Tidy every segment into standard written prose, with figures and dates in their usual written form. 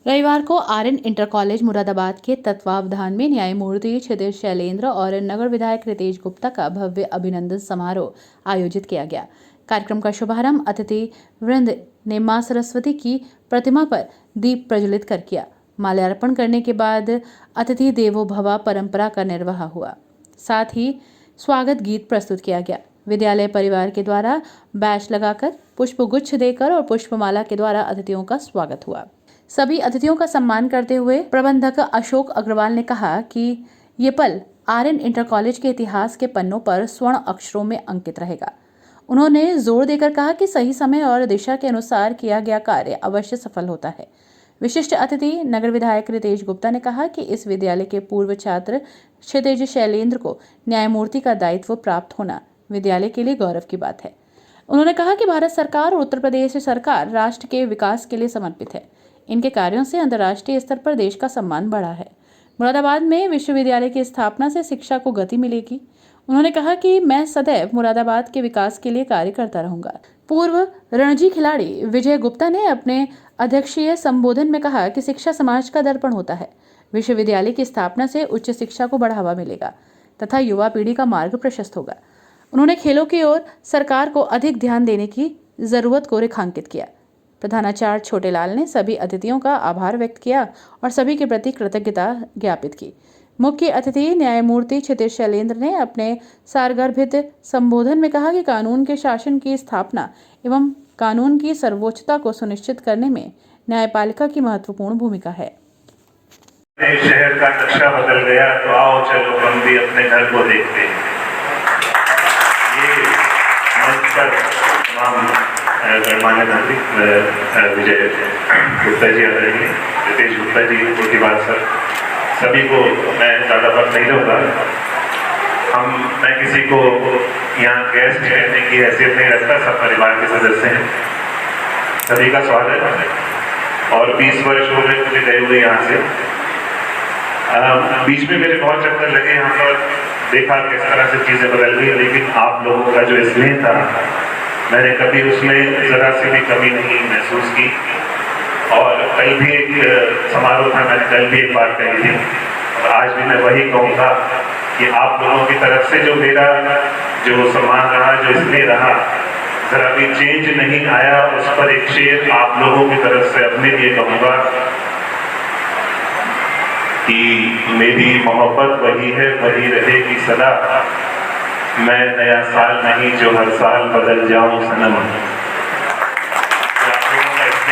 रविवार को Aryan inter college Moradabad के तत्वावधान में न्यायमूर्ति क्षितिज शैलेंद्र और नगर विधायक रितेश गुप्ता का भव्य अभिनंदन समारोह आयोजित किया गया। कार्यक्रम का शुभारंभ अतिथि वृंद ने मां सरस्वती की प्रतिमा पर दीप प्रज्वलित कर किया। माल्यार्पण करने के बाद अतिथि देवो भव परंपरा का निर्वाह हुआ। साथ ही स्वागत गीत प्रस्तुत किया गया। विद्यालय परिवार के द्वारा बैच लगाकर, पुष्पगुच्छ देकर और पुष्पमाला के द्वारा अतिथियों का स्वागत हुआ। सभी अतिथियों का सम्मान करते हुए प्रबंधक अशोक अग्रवाल ने कहा कि ये पल आर्यन इंटर कॉलेज के इतिहास के पन्नों पर स्वर्ण अक्षरों में अंकित रहेगा। उन्होंने जोर देकर कहा कि सही समय और दिशा के अनुसार किया गया कार्य अवश्य सफल होता है। विशिष्ट अतिथि नगर विधायक रितेश गुप्ता ने कहा कि इस विद्यालय के पूर्व छात्र क्षितिज शैलेंद्र को न्यायमूर्ति का दायित्व प्राप्त होना विद्यालय के लिए गौरव की बात है। उन्होंने कहा कि भारत सरकार और उत्तर प्रदेश सरकार राष्ट्र के विकास के लिए समर्पित है। इनके कार्यों से अंतर्राष्ट्रीय स्तर पर देश का सम्मान बढ़ा है। मुरादाबाद में विश्वविद्यालय की स्थापना से शिक्षा को गति मिलेगी। उन्होंने कहा कि मैं सदैव मुरादाबाद के विकास के लिए कार्य करता रहूंगा। पूर्व रणजी खिलाड़ी विजय गुप्ता ने अपने अध्यक्षीय संबोधन में कहा कि शिक्षा समाज का दर्पण होता है। विश्वविद्यालय की स्थापना से उच्च शिक्षा को बढ़ावा मिलेगा तथा युवा पीढ़ी का मार्ग प्रशस्त होगा। उन्होंने खेलों की ओर सरकार को अधिक ध्यान देने की जरूरत को रेखांकित किया। प्रधानाचार्य छोटेलाल ने सभी अतिथियों का आभार व्यक्त किया और सभी के प्रति कृतज्ञता ज्ञापित की। मुख्य अतिथि न्यायमूर्ति क्षितिज शैलेंद्र ने अपने सारगर्भित संबोधन में कहा कि कानून के शासन की स्थापना एवं कानून की सर्वोच्चता को सुनिश्चित करने में न्यायपालिका की महत्वपूर्ण भूमिका है। शहर का नक्शा बदल गया तो आओ चलो हम भी अपने घर को देखते हैं। ये मंच पर तमाम गणमान्य नागरिक विजय गुप्ता जी आदरणीय रितेश गुप्ता जी प्रतिभाग सर, सभी को मैं ज़्यादा वक्त नहीं दूंगा। मैं किसी को यहाँ गेस्ट कहने की हैसियत नहीं रखता, सब परिवार के सदस्य हैं। सभी का स्वागत है और 20 वर्ष हो गए मुझे गए हुए यहाँ से। बीच में मेरे बहुत चक्कर लगे यहाँ पर, देखा किस तरह से चीज़ें बदल गई, लेकिन आप लोगों का जो स्नेह था मैंने कभी उसमें ज़रा सी भी कमी नहीं महसूस की। और कल भी एक समारोह था, मैंने कल भी एक बात कही थी और आज भी मैं वही कहूँगा कि आप लोगों की तरफ से जो मेरा जो सम्मान रहा, जो स्नेह रहा, ज़रा भी चेंज नहीं आया। उस पर एक शेर आप लोगों की तरफ से अपने लिए कहूँगा कि मेरी मोहब्बत वही है, वही रहेगी सदा। मैं नया साल नहीं जो हर साल बदल जाऊं सनम।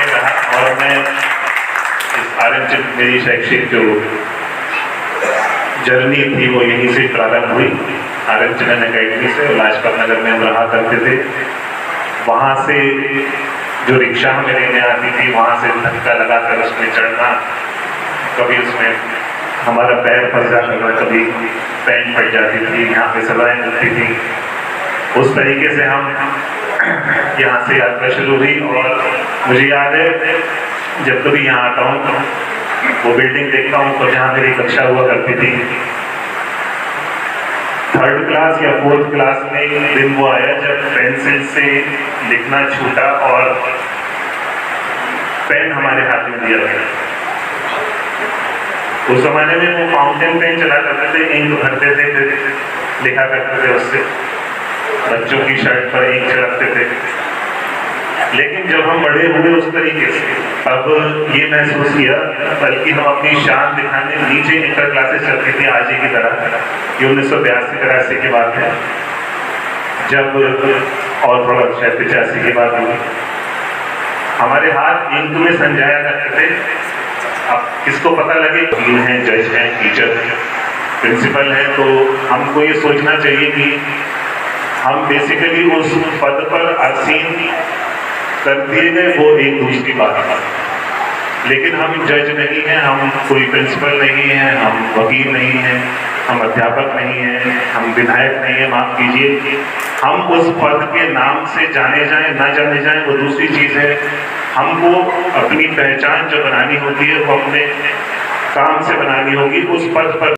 रहा और मैं इस आर्यन मेरी शैक्षिक जो जर्नी थी वो यहीं से प्रारंभ हुई। आर्यन चिल्ड्रन अकेडमी से लाजपत नगर में हम रहा करते थे। वहाँ से जो रिक्शा हमें लेने आती थी, वहाँ से धक्का लगाकर उसमें चढ़ना, कभी उसमें हमारा पैर फंस जाता, कभी पैंट फट जाती थी, यहाँ पे सलाएं मिलती थी। उस तरीके से हम यहाँ से यात्रा शुरू हुई। और मुझे याद है जब कभी यहाँ आता हूँ वो बिल्डिंग देखता हूँ तो जहाँ मेरी कक्षा हुआ करती थी, 3rd क्लास या 4th क्लास में एक दिन वो आया जब पेंसिल से लिखना छूटा और पेन हमारे हाथ में दिया गया। उस जमाने में वो फाउंटेन पेन चला करते थे, इंक भरते थे, फिर लिखा करते थे उससे, बच्चों की शर्ट पर इंक छिड़कते थे। लेकिन जब हम बड़े हुए उस तरीके से अब ये महसूस किया, बल्कि हम अपनी शान दिखाने नीचे इंटर क्लासेस चलती थी आज ही की तरह। ये 1982-83 की बात है, जब और थोड़ा शायद 85 की बात हुई। हमारे हाथ इंक में संजाया करते थे। अब किसको पता लगे कि हैं, जज हैं, टीचर हैं, प्रिंसिपल हैं, तो हमको ये सोचना चाहिए कि हम बेसिकली उस पद पर आसीन कर दिए गए, वो एक दूसरी बात है। लेकिन हम जज नहीं हैं, हम कोई प्रिंसिपल नहीं हैं, हम वकील नहीं हैं, हम अध्यापक नहीं हैं, हम विधायक नहीं हैं, माफ कीजिए। हम उस पद के नाम से जाने जाएं ना जाने जाएं वो दूसरी चीज़ है। हमको अपनी पहचान जो बनानी होती है वो अपने काम से बनानी होगी। उस पद पर